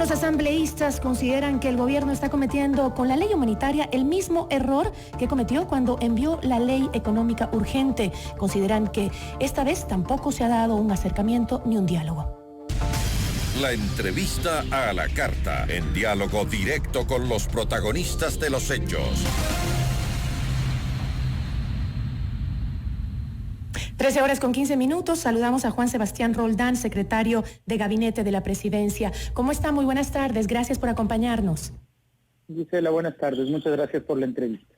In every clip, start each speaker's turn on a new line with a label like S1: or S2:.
S1: Los asambleístas consideran que el gobierno está cometiendo con la ley humanitaria el mismo error que cometió cuando envió la ley económica urgente. Consideran que esta vez tampoco se ha dado un acercamiento ni un diálogo.
S2: La entrevista a la carta, en diálogo directo con los protagonistas de los hechos.
S1: 13:15. Saludamos a Juan Sebastián Roldán, secretario de Gabinete de la Presidencia. ¿Cómo está? Muy buenas tardes. Gracias por acompañarnos.
S3: Gisela, buenas tardes. Muchas gracias por la entrevista.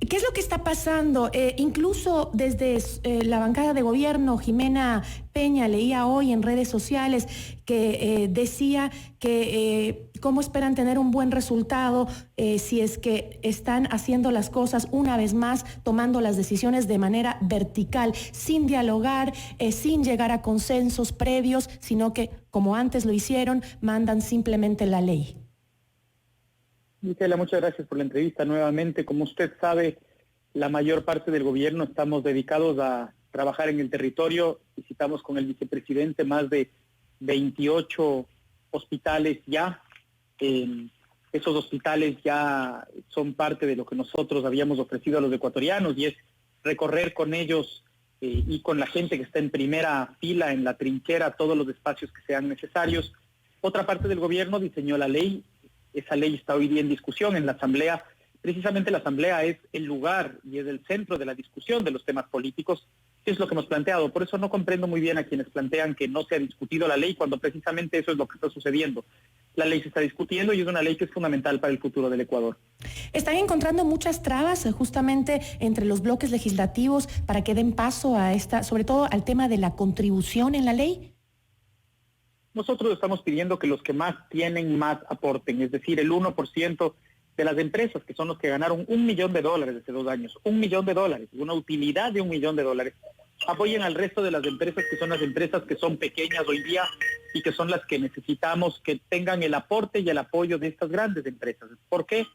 S1: ¿Qué es lo que está pasando? Incluso desde la bancada de gobierno, Jimena Peña, leía hoy en redes sociales que decía que cómo esperan tener un buen resultado si es que están haciendo las cosas una vez más, tomando las decisiones de manera vertical, sin dialogar, sin llegar a consensos previos, sino que, como antes lo hicieron, mandan simplemente la ley.
S3: Gisela, muchas gracias por la entrevista nuevamente. Como usted sabe, la mayor parte del gobierno estamos dedicados a trabajar en el territorio. Visitamos con el vicepresidente más de 28 hospitales ya. Esos hospitales ya son parte de lo que nosotros habíamos ofrecido a los ecuatorianos, y es recorrer con ellos y con la gente que está en primera fila, en la trinchera, todos los espacios que sean necesarios. Otra parte del gobierno diseñó la ley. Esa ley está hoy día en discusión en la Asamblea. Precisamente la Asamblea es el lugar y es el centro de la discusión de los temas políticos, que es lo que hemos planteado. Por eso no comprendo muy bien a quienes plantean que no se ha discutido la ley, cuando precisamente eso es lo que está sucediendo. La ley se está discutiendo y es una ley que es fundamental para el futuro del Ecuador.
S1: ¿Están encontrando muchas trabas justamente entre los bloques legislativos para que den paso a esta, sobre todo al tema de la contribución en la ley?
S3: Nosotros estamos pidiendo que los que más tienen, más aporten, es decir, el 1% de las empresas, que son los que ganaron $1 millón hace 2 años, $1 millón, una utilidad de $1 millón, apoyen al resto de las empresas, que son las empresas que son pequeñas hoy día y que son las que necesitamos que tengan el aporte y el apoyo de estas grandes empresas. ¿Por qué?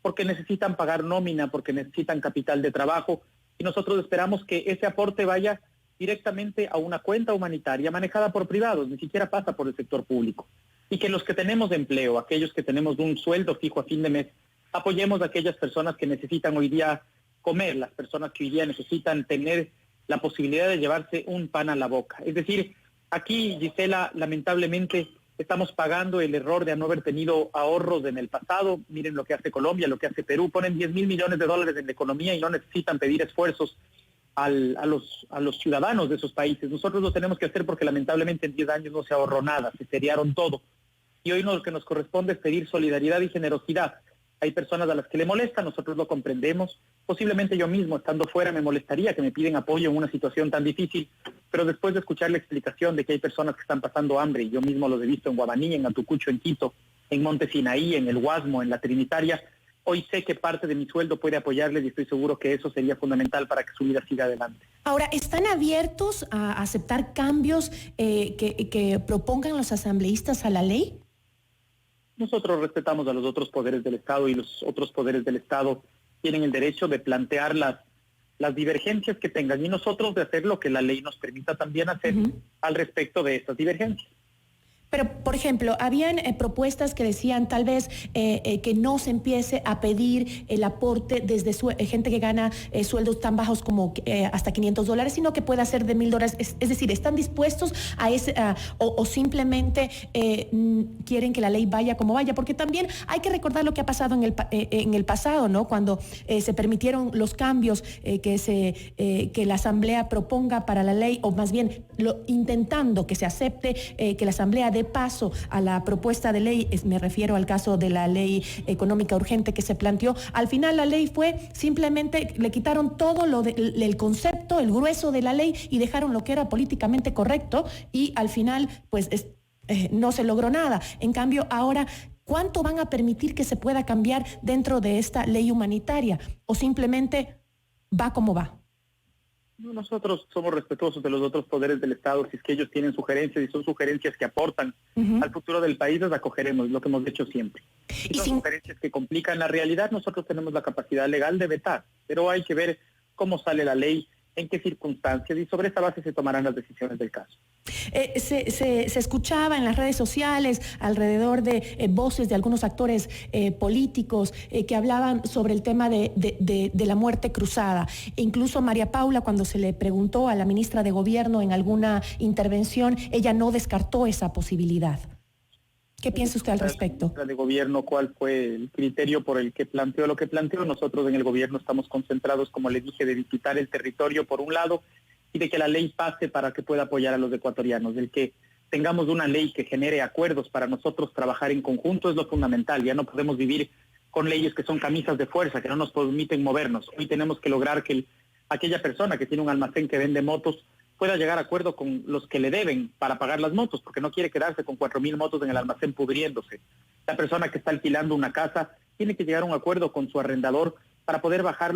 S3: Porque necesitan pagar nómina, porque necesitan capital de trabajo, y nosotros esperamos que ese aporte vaya directamente a una cuenta humanitaria manejada por privados, ni siquiera pasa por el sector público. Y que los que tenemos empleo, aquellos que tenemos un sueldo fijo a fin de mes, apoyemos a aquellas personas que necesitan hoy día comer, las personas que hoy día necesitan tener la posibilidad de llevarse un pan a la boca. Es decir, aquí, Gisela, lamentablemente estamos pagando el error de no haber tenido ahorros en el pasado. Miren lo que hace Colombia, lo que hace Perú, ponen $10.000 millones en la economía y no necesitan pedir esfuerzos a los ciudadanos de esos países. Nosotros lo tenemos que hacer porque lamentablemente en 10 años no se ahorró nada, se seriaron todo. Y hoy lo que nos corresponde es pedir solidaridad y generosidad. Hay personas a las que le molesta, nosotros lo comprendemos. Posiblemente yo mismo, estando fuera, me molestaría que me piden apoyo en una situación tan difícil, pero después de escuchar la explicación de que hay personas que están pasando hambre, y yo mismo los he visto en Guamaní, en Atucucho, en Quito, en Monte Sinaí, en el Guasmo, en la Trinitaria, hoy sé que parte de mi sueldo puede apoyarles y estoy seguro que eso sería fundamental para que su vida siga adelante.
S1: Ahora, ¿están abiertos a aceptar cambios que propongan los asambleístas a la ley?
S3: Nosotros respetamos a los otros poderes del Estado y los otros poderes del Estado tienen el derecho de plantear las divergencias que tengan y nosotros de hacer lo que la ley nos permita también hacer al respecto de estas divergencias.
S1: Pero, por ejemplo, habían propuestas que decían tal vez que no se empiece a pedir el aporte desde gente que gana sueldos tan bajos como hasta $500, sino que pueda ser de $1,000. Es decir, ¿están dispuestos a ese o simplemente quieren que la ley vaya como vaya? Porque también hay que recordar lo que ha pasado en el pasado, ¿no? Cuando se permitieron los cambios que la Asamblea proponga para la ley, o más bien intentando que se acepte que la Asamblea dé paso a la propuesta de ley, me refiero al caso de la ley económica urgente que se planteó. Al final la ley fue simplemente, le quitaron todo el concepto, el grueso de la ley y dejaron lo que era políticamente correcto y al final pues no se logró nada. En cambio ahora, ¿cuánto van a permitir que se pueda cambiar dentro de esta ley humanitaria? ¿O simplemente va como va?
S3: Nosotros somos respetuosos de los otros poderes del Estado. Si es que ellos tienen sugerencias y son sugerencias que aportan al futuro del país, las acogeremos, lo que hemos hecho siempre. Si son sugerencias que complican la realidad, nosotros tenemos la capacidad legal de vetar, pero hay que ver cómo sale la ley en qué circunstancias, y sobre esa base se tomarán las decisiones del caso.
S1: Se escuchaba en las redes sociales alrededor de voces de algunos actores políticos que hablaban sobre el tema de la muerte cruzada. E incluso María Paula, cuando se le preguntó a la ministra de Gobierno en alguna intervención, ella no descartó esa posibilidad. ¿Qué piensa usted al respecto?
S3: La ministra de Gobierno, ¿cuál fue el criterio por el que planteó lo que planteó? Nosotros en el Gobierno estamos concentrados, como le dije, de visitar el territorio por un lado y de que la ley pase para que pueda apoyar a los ecuatorianos. El que tengamos una ley que genere acuerdos para nosotros trabajar en conjunto es lo fundamental. Ya no podemos vivir con leyes que son camisas de fuerza, que no nos permiten movernos. Hoy tenemos que lograr que aquella persona que tiene un almacén que vende motos pueda llegar a acuerdo con los que le deben para pagar las motos, porque no quiere quedarse con 4,000 motos en el almacén pudriéndose. La persona que está alquilando una casa tiene que llegar a un acuerdo con su arrendador para poder bajar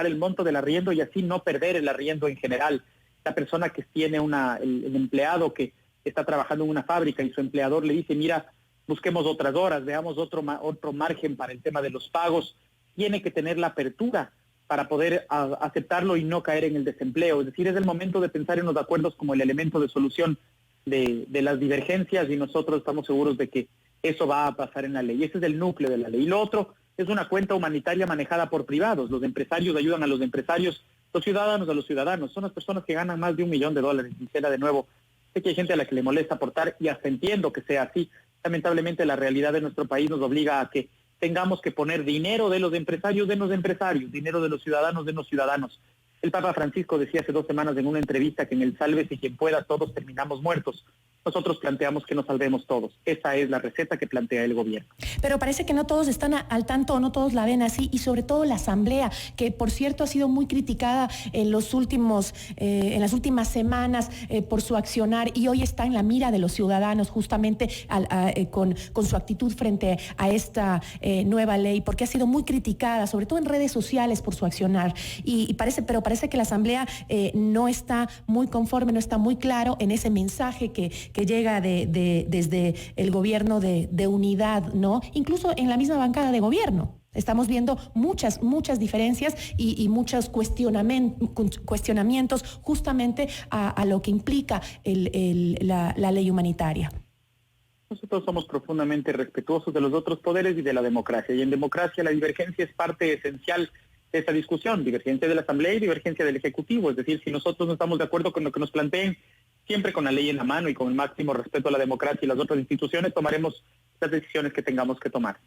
S3: el monto del arriendo y así no perder el arriendo en general. La persona que tiene el empleado que está trabajando en una fábrica y su empleador le dice, mira, busquemos otras horas, veamos otro margen para el tema de los pagos, tiene que tener la apertura para poder aceptarlo y no caer en el desempleo. Es decir, es el momento de pensar en los acuerdos como el elemento de solución de las divergencias, y nosotros estamos seguros de que eso va a pasar en la ley. Ese es el núcleo de la ley. Y lo otro es una cuenta humanitaria manejada por privados. Los empresarios ayudan a los empresarios, los ciudadanos a los ciudadanos. Son las personas que ganan más de $1 millón. Sincera, de nuevo, sé que hay gente a la que le molesta aportar y hasta entiendo que sea así. Lamentablemente la realidad de nuestro país nos obliga a que tengamos que poner dinero de los empresarios, dinero de los ciudadanos. El Papa Francisco decía hace 2 semanas en una entrevista que en el sálvese quien pueda, todos terminamos muertos. Nosotros planteamos que nos salvemos todos. Esa es la receta que plantea el gobierno.
S1: Pero parece que no todos están al tanto, no todos la ven así, y sobre todo la Asamblea, que por cierto ha sido muy criticada en las últimas semanas por su accionar, y hoy está en la mira de los ciudadanos justamente con su actitud frente a esta nueva ley, porque ha sido muy criticada, sobre todo en redes sociales, por su accionar. Pero parece que la Asamblea no está muy conforme, no está muy claro en ese mensaje que llega desde el gobierno de unidad, ¿no? Incluso en la misma bancada de gobierno. Estamos viendo muchas diferencias y muchos cuestionamientos justamente a lo que implica la ley humanitaria.
S3: Nosotros somos profundamente respetuosos de los otros poderes y de la democracia. Y en democracia la divergencia es parte esencial de esta discusión, divergencia de la Asamblea y divergencia del Ejecutivo. Es decir, si nosotros no estamos de acuerdo con lo que nos planteen, siempre con la ley en la mano y con el máximo respeto a la democracia y las otras instituciones, tomaremos las decisiones que tengamos que tomar.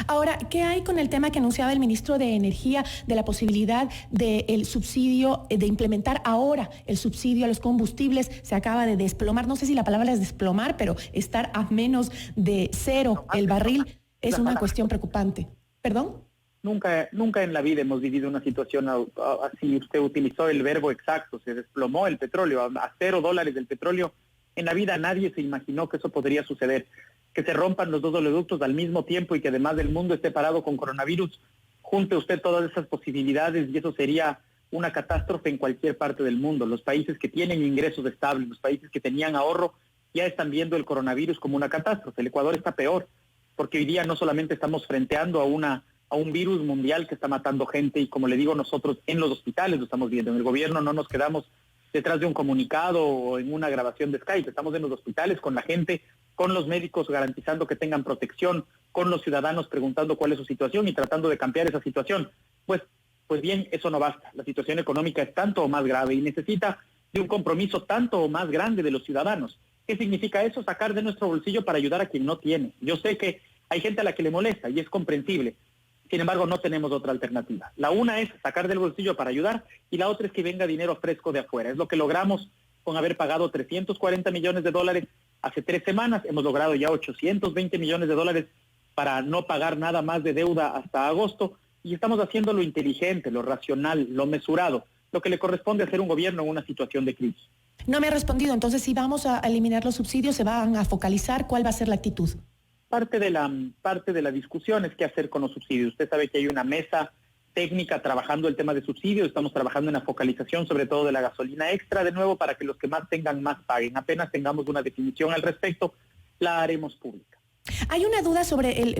S1: Ahora, ¿qué hay con el tema que anunciaba el ministro de Energía de la posibilidad del subsidio, de implementar ahora el subsidio a los combustibles? Se acaba de desplomar, no sé si la palabra es desplomar, pero estar a menos de cero el barril es una cuestión preocupante. ¿Perdón?
S3: Nunca en la vida hemos vivido una situación así. Usted utilizó el verbo exacto, se desplomó el petróleo, a $0 del petróleo. En la vida nadie se imaginó que eso podría suceder, que se rompan los 2 oleoductos al mismo tiempo y que además del mundo esté parado con coronavirus. Junte usted todas esas posibilidades y eso sería una catástrofe en cualquier parte del mundo. Los países que tienen ingresos estables, los países que tenían ahorro, ya están viendo el coronavirus como una catástrofe. El Ecuador está peor, porque hoy día no solamente estamos frenteando a un virus mundial que está matando gente, y como le digo, nosotros en los hospitales lo estamos viendo. En el gobierno no nos quedamos detrás de un comunicado o en una grabación de Skype, estamos en los hospitales con la gente, con los médicos garantizando que tengan protección, con los ciudadanos preguntando cuál es su situación y tratando de cambiar esa situación. Pues bien, eso no basta. La situación económica es tanto o más grave y necesita de un compromiso tanto o más grande de los ciudadanos. ¿Qué significa eso? Sacar de nuestro bolsillo para ayudar a quien no tiene. Yo sé que hay gente a la que le molesta y es comprensible. Sin embargo, no tenemos otra alternativa. La una es sacar del bolsillo para ayudar y la otra es que venga dinero fresco de afuera. Es lo que logramos con haber pagado $340 millones hace 3 semanas. Hemos logrado ya $820 millones para no pagar nada más de deuda hasta agosto, y estamos haciendo lo inteligente, lo racional, lo mesurado, lo que le corresponde hacer un gobierno en una situación de crisis.
S1: No me ha respondido. Entonces, si vamos a eliminar los subsidios, ¿se van a focalizar? ¿Cuál va a ser la actitud?
S3: Parte de la discusión es qué hacer con los subsidios. Usted sabe que hay una mesa técnica trabajando el tema de subsidios. Estamos trabajando en la focalización sobre todo de la gasolina extra, de nuevo, para que los que más tengan más paguen. Apenas tengamos una definición al respecto, la haremos pública.
S1: Hay una duda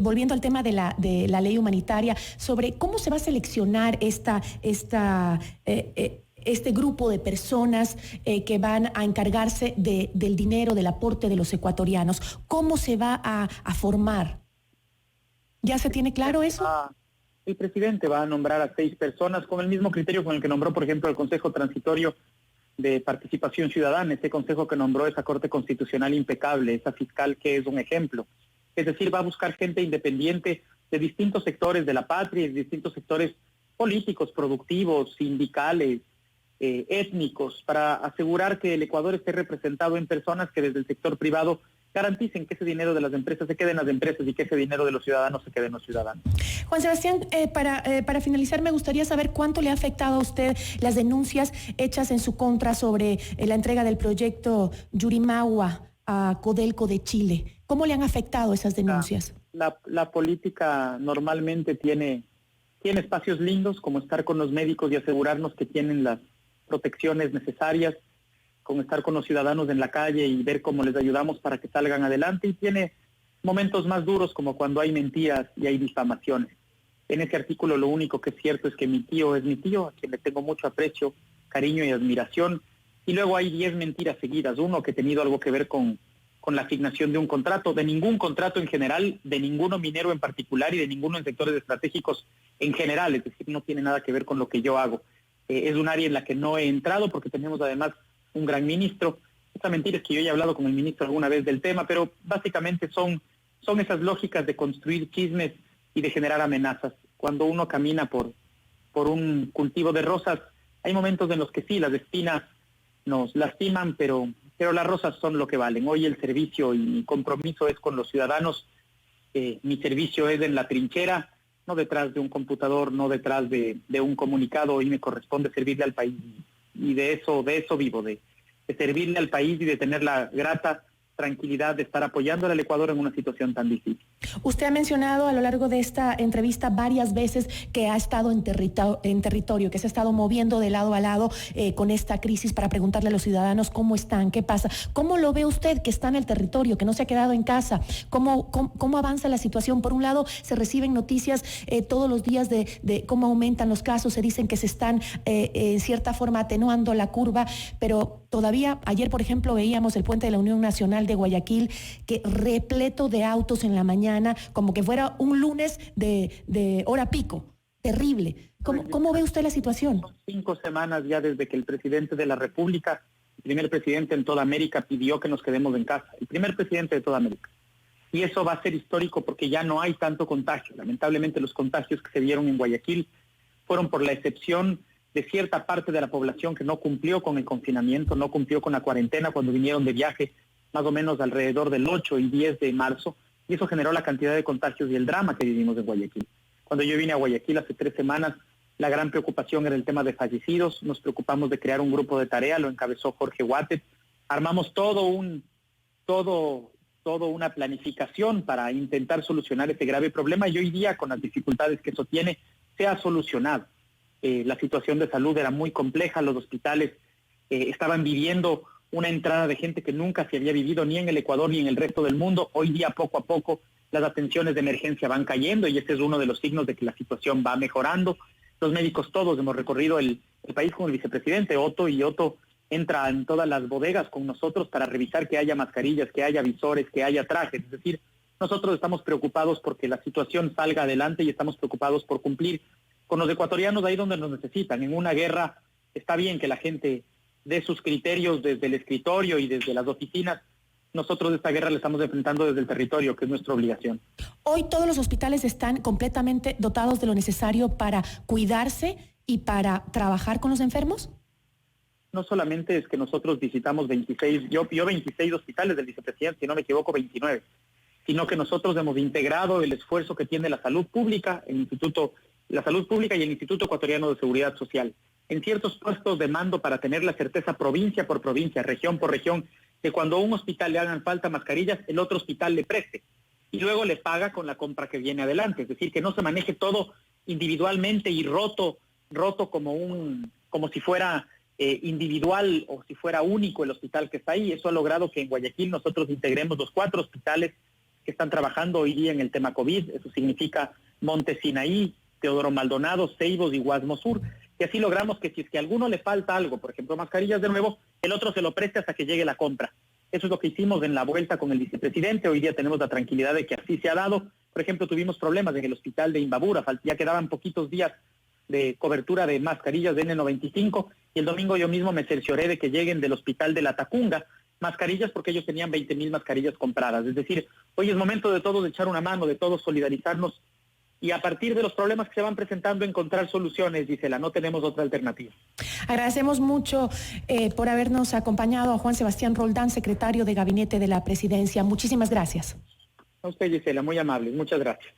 S1: volviendo al tema de la ley humanitaria, sobre cómo se va a seleccionar este grupo de personas que van a encargarse del dinero, del aporte de los ecuatorianos? ¿Cómo se va a formar? ¿Ya se tiene claro eso?
S3: El presidente va a nombrar a 6 personas con el mismo criterio con el que nombró, por ejemplo, el Consejo Transitorio de Participación Ciudadana, este consejo que nombró esa Corte Constitucional impecable, esa fiscal que es un ejemplo. Es decir, va a buscar gente independiente de distintos sectores de la patria, de distintos sectores políticos, productivos, sindicales, étnicos, para asegurar que el Ecuador esté representado en personas que desde el sector privado garanticen que ese dinero de las empresas se quede en las empresas y que ese dinero de los ciudadanos se quede en los ciudadanos.
S1: Juan Sebastián, para finalizar, me gustaría saber cuánto le ha afectado a usted las denuncias hechas en su contra sobre la entrega del proyecto Yurimagua a Codelco de Chile. ¿Cómo le han afectado esas denuncias?
S3: La política normalmente tiene espacios lindos, como estar con los médicos y asegurarnos que tienen las protecciones necesarias, con estar con los ciudadanos en la calle y ver cómo les ayudamos para que salgan adelante, y tiene momentos más duros como cuando hay mentiras y hay difamaciones. En ese artículo lo único que es cierto es que mi tío es mi tío, a quien le tengo mucho aprecio, cariño y admiración, y luego hay 10 mentiras seguidas, uno que ha tenido algo que ver con la asignación de un contrato, de ningún contrato en general, de ninguno minero en particular y de ninguno en sectores estratégicos en general, es decir, no tiene nada que ver con lo que yo hago. Es un área en la que no he entrado porque tenemos además un gran ministro. Esta mentira es que yo ya he hablado con el ministro alguna vez del tema, pero básicamente son esas lógicas de construir chismes y de generar amenazas. Cuando uno camina por un cultivo de rosas, hay momentos en los que sí, las espinas nos lastiman, pero las rosas son lo que valen. Hoy el servicio y mi compromiso es con los ciudadanos. Mi servicio es en la trinchera, no detrás de un computador, no detrás de un comunicado. Hoy me corresponde servirle al país. Y de eso vivo, de servirle al país y de tener la grata tranquilidad de estar apoyando al Ecuador en una situación tan difícil.
S1: Usted ha mencionado a lo largo de esta entrevista varias veces que ha estado en territorio, que se ha estado moviendo de lado a lado con esta crisis para preguntarle a los ciudadanos cómo están, qué pasa. ¿Cómo lo ve usted que está en el territorio, que no se ha quedado en casa? ¿Cómo avanza la situación? Por un lado, se reciben noticias todos los días de cómo aumentan los casos, se dicen que se están en cierta forma atenuando la curva, pero todavía ayer, por ejemplo, veíamos el puente de la Unión Nacional de Guayaquil que repleto de autos en la mañana, como que fuera un lunes de hora pico. Terrible. ¿Cómo ve usted la situación?
S3: Son 5 semanas ya desde que el presidente de la República, el primer presidente en toda América, pidió que nos quedemos en casa. El primer presidente de toda América. Y eso va a ser histórico porque ya no hay tanto contagio. Lamentablemente los contagios que se dieron en Guayaquil fueron por la excepción de cierta parte de la población que no cumplió con el confinamiento, no cumplió con la cuarentena cuando vinieron de viaje más o menos alrededor del 8 y 10 de marzo, y eso generó la cantidad de contagios y el drama que vivimos en Guayaquil. Cuando yo vine a Guayaquil hace 3 semanas, la gran preocupación era el tema de fallecidos. Nos preocupamos de crear un grupo de tarea, lo encabezó Jorge Huátet. Armamos toda una planificación para intentar solucionar este grave problema, y hoy día, con las dificultades que eso tiene, se ha solucionado. La situación de salud era muy compleja, los hospitales estaban viviendo una entrada de gente que nunca se había vivido ni en el Ecuador ni en el resto del mundo. Hoy día, poco a poco, las atenciones de emergencia van cayendo y este es uno de los signos de que la situación va mejorando. Los médicos todos hemos recorrido el país con el vicepresidente Otto, y Otto entra en todas las bodegas con nosotros para revisar que haya mascarillas, que haya visores, que haya trajes. Es decir, nosotros estamos preocupados porque la situación salga adelante y estamos preocupados por cumplir con los ecuatorianos ahí donde nos necesitan. En una guerra está bien que la gente dé sus criterios desde el escritorio y desde las oficinas. Nosotros esta guerra la estamos enfrentando desde el territorio, que es nuestra obligación.
S1: Hoy todos los hospitales están completamente dotados de lo necesario para cuidarse y para trabajar con los enfermos.
S3: No solamente es que nosotros visitamos 26, yo 26 hospitales del vicepresidente, si no me equivoco 29, sino que nosotros hemos integrado el esfuerzo que tiene la salud pública, la salud pública y el Instituto Ecuatoriano de Seguridad Social, en ciertos puestos de mando para tener la certeza provincia por provincia, región por región, que cuando a un hospital le hagan falta mascarillas, el otro hospital le preste y luego le paga con la compra que viene adelante. Es decir, que no se maneje todo individualmente y roto como si fuera individual o si fuera único el hospital que está ahí. Eso ha logrado que en Guayaquil nosotros integremos los 4 hospitales que están trabajando hoy día en el tema COVID. Eso significa Monte Sinaí, Teodoro Maldonado, Ceibos y Guasmo Sur. y así logramos que si es que a alguno le falta algo, por ejemplo mascarillas de nuevo, el otro se lo preste hasta que llegue la compra. Eso es lo que hicimos en la vuelta con el vicepresidente. Hoy día tenemos la tranquilidad de que así se ha dado. Por ejemplo, tuvimos problemas en el hospital de Imbabura, ya quedaban poquitos días de cobertura de mascarillas de N95 y el domingo yo mismo me cercioré de que lleguen del hospital de La Tacunga mascarillas porque ellos tenían 20,000 mascarillas compradas. Es decir, hoy es momento de todos echar una mano, de todos solidarizarnos y a partir de los problemas que se van presentando encontrar soluciones, Gisela, no tenemos otra alternativa.
S1: Agradecemos mucho por habernos acompañado a Juan Sebastián Roldán, secretario de Gabinete de la Presidencia. Muchísimas gracias.
S3: A usted, Gisela, muy amable, muchas gracias.